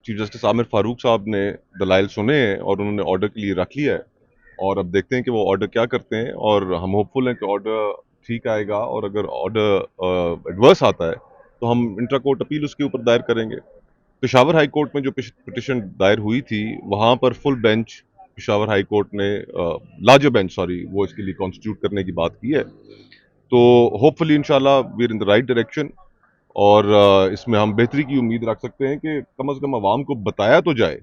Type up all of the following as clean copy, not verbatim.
Chief justice Aamir Farooq साहब ने दलाइल सुने हैं और उन्होंने ऑर्डर के लिए रख लिया है, और अब देखते हैं कि वो ऑर्डर क्या करते हैं, और हम होपफुल हैं कि ऑर्डर ठीक आएगा, और अगर ऑर्डर एडवर्स आता है तो हम इंट्रा कोर्ट अपील उसके ऊपर दायर करेंगे। पेशावर हाई कोर्ट में जो पिटिशन दायर हुई थी, वहाँ पर full bench Peshawar high court ने लार्जर बेंच सॉरी वो इसके लिए कॉन्स्टिट्यूट करने की बात की है। तो होपफुली इंशाल्लाह we are in the right direction, और इसमें हम बेहतरी की उम्मीद रख सकते हैं कि कम से कम आवाम को बताया तो जाए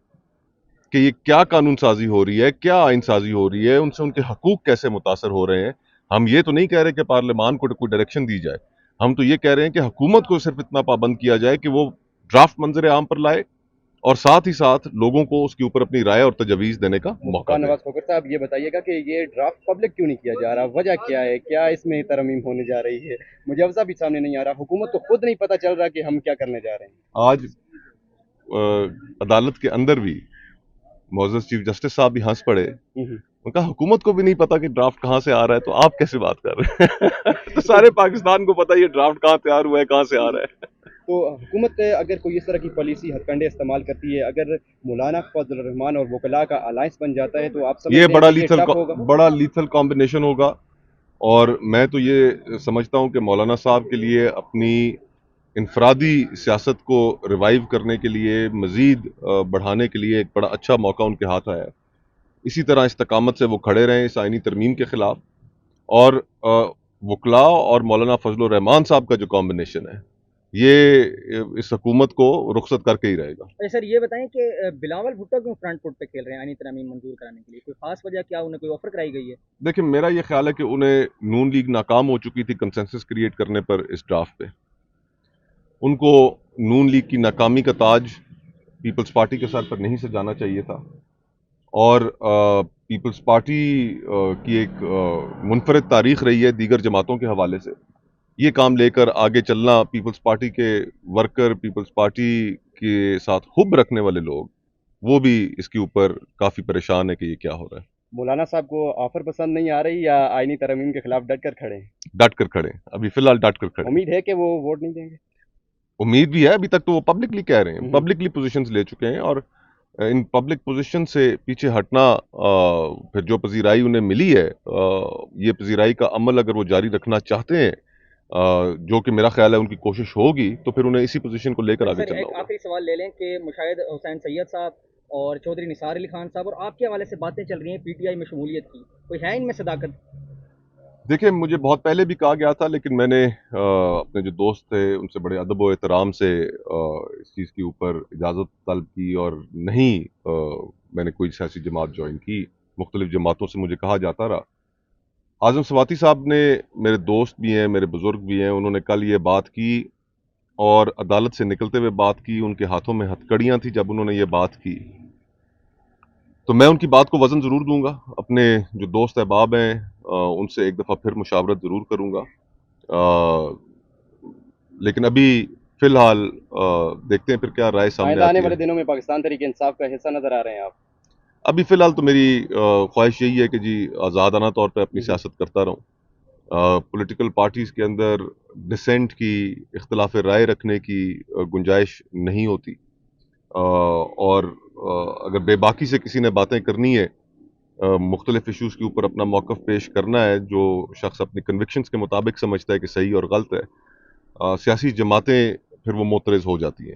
कि ये क्या कानून साजी हो रही है, क्या आइन साजी हो रही है, उनसे उनके हकूक कैसे मुतासर हो रहे हैं। हम ये तो नहीं कह रहे कि पार्लियामान को कोई डायरेक्शन दी जाए, हम तो ये कह रहे हैं कि हुकूमत को सिर्फ इतना पाबंद किया जाए कि वो ड्राफ्ट मंजर आम पर लाए, और साथ ही साथ लोगों को उसके ऊपर अपनी राय और तजवीज़ देने का मौका मुस्तफा दें। नवाज खोखर साहब, ये बताइएगा कि ये ड्राफ्ट पब्लिक क्यों नहीं किया जा रहा, वजह क्या है, क्या इसमें तरमीम होने जा रही है? मुजवजा भी सामने नहीं आ रहा, हुकूमत को खुद नहीं पता चल रहा कि हम क्या करने जा रहे हैं। आज अदालत के अंदर भी मोअज़्ज़ज़ चीफ जस्टिस साहब भी हंस पड़े। हम्म। उनका हुकूमत को भी नहीं पता कि ड्राफ्ट कहाँ से आ रहा है, तो आप कैसे बात कर रहे हैं? तो सारे पाकिस्तान को पता है ये ड्राफ्ट कहाँ तैयार हुआ है, कहाँ से आ रहा है। तो हुकूमत अगर कोई इस तरह की पॉलिसी हथकंडे इस्तेमाल करती है, अगर मौलाना फजल रहमान और वकला का अलायंस बन जाता है, तो आप ये समझते हैं कि ये टफ होगा? बड़ा लीथल कॉम्बिनेशन होगा, और मैं तो ये समझता हूँ कि मौलाना साहब के लिए अपनी इनफरादी सियासत को रिवाइव करने के लिए, मज़ीद बढ़ाने के लिए एक बड़ा अच्छा मौका उनके हाथ आया है। इसी तरह इस्तकामत से वो खड़े रहें इस आइनी तरमीम के खिलाफ, और वकला और मौलाना फजल रहमान साहब का जो कॉम्बिनेशन है, ये इस हुकूमत को रुखसत करके ही रहेगा। अच्छा सर, ये बताएं कि बिलावल भुट्टो क्यों फ्रंट फुट पे खेल रहे हैं आईनी तरमीम मंजूर कराने के लिए? कोई खास वजह, क्या उन्हें कोई ऑफर कराई गई है? देखिए, मेरा ये ख्याल है कि उन्हें नून लीग नाकाम हो चुकी थी कंसेंसस क्रिएट करने पर इस ड्राफ्ट पे। उनको नून लीग की नाकामी का ताज पीपल्स पार्टी के सर पर नहीं सजाना चाहिए था, और पीपल्स पार्टी की एक मुनफरद तारीख रही है दीगर जमातों के हवाले से। ये काम लेकर आगे चलना, पीपल्स पार्टी के वर्कर, पीपल्स पार्टी के साथ हुब रखने वाले लोग, वो भी इसके ऊपर काफ़ी परेशान है कि ये क्या हो रहा है। मौलाना साहब को ऑफर पसंद नहीं आ रही, या आईनी तरमीम के खिलाफ डट कर खड़े हैं? डट कर खड़े हैं, अभी फिलहाल डट कर खड़े हैं। उम्मीद है कि वो वोट नहीं देंगे? उम्मीद भी है, अभी तक तो वो पब्लिकली कह रहे हैं, हम्म। पब्लिकली पोजीशंस ले चुके हैं, और इन पब्लिक पोजीशन से पीछे हटना, फिर जो पजीराई उन्हें मिली है, ये पजीराई का अमल अगर वो जारी रखना चाहते हैं, जो कि मेरा ख्याल है उनकी कोशिश होगी, तो फिर उन्हें इसी पोजीशन को लेकर अच्छा आगे सर, चलना एक होगा। आखिरी सवाल ले लें कि मुशाहिद हुसैन सैयद साहब और चौधरी निसार अली खान साहब और आपके हवाले से बातें चल रही हैं पीटीआई में शमूलियत की, कोई है इनमें सदाकत? देखिए, मुझे बहुत पहले भी कहा गया था, लेकिन मैंने अपने जो दोस्त थे उनसे बड़े अदब व एहतराम से इस चीज़ के ऊपर इजाज़त तलब की, और नहीं मैंने कोई सियासी जमात ज्वाइन की। मुख्तलिफ जमातों से मुझे कहा जाता रहा। आज़म सवाती साहब ने, मेरे दोस्त भी हैं, मेरे बुज़ुर्ग भी हैं, उन्होंने कल ये बात की, और अदालत से निकलते हुए बात की। उनके हाथों में हथकड़ियाँ थी जब उन्होंने ये बात की, तो मैं उनकी बात को वज़न ज़रूर दूंगा। अपने जो दोस्त अहबाब हैं, उनसे एक दफ़ा फिर मुशावरत ज़रूर करूँगा, लेकिन अभी फ़िलहाल देखते हैं फिर क्या राय सामने आइंदा आने आती वाले है। दिनों में पाकिस्तान तहरीक इंसाफ का हिस्सा नजर आ रहे हैं आप? अभी फ़िलहाल तो मेरी ख्वाहिश यही है कि जी आज़ादाना तौर पे अपनी सियासत करता रहूँ। पॉलिटिकल पार्टीज़ के अंदर डिसेंट की, इख्तिलाफ़ राय रखने की गुंजाइश नहीं होती, और अगर बेबाकी से किसी ने बातें करनी है, मुख्तलिफ इश्यूज़ के ऊपर अपना मौक़िफ़ पेश करना है, जो शख्स अपनी कन्विक्शंस के मुताबिक समझता है कि सही और गलत है, सियासी जमातें फिर वो मोतरज़ हो जाती हैं।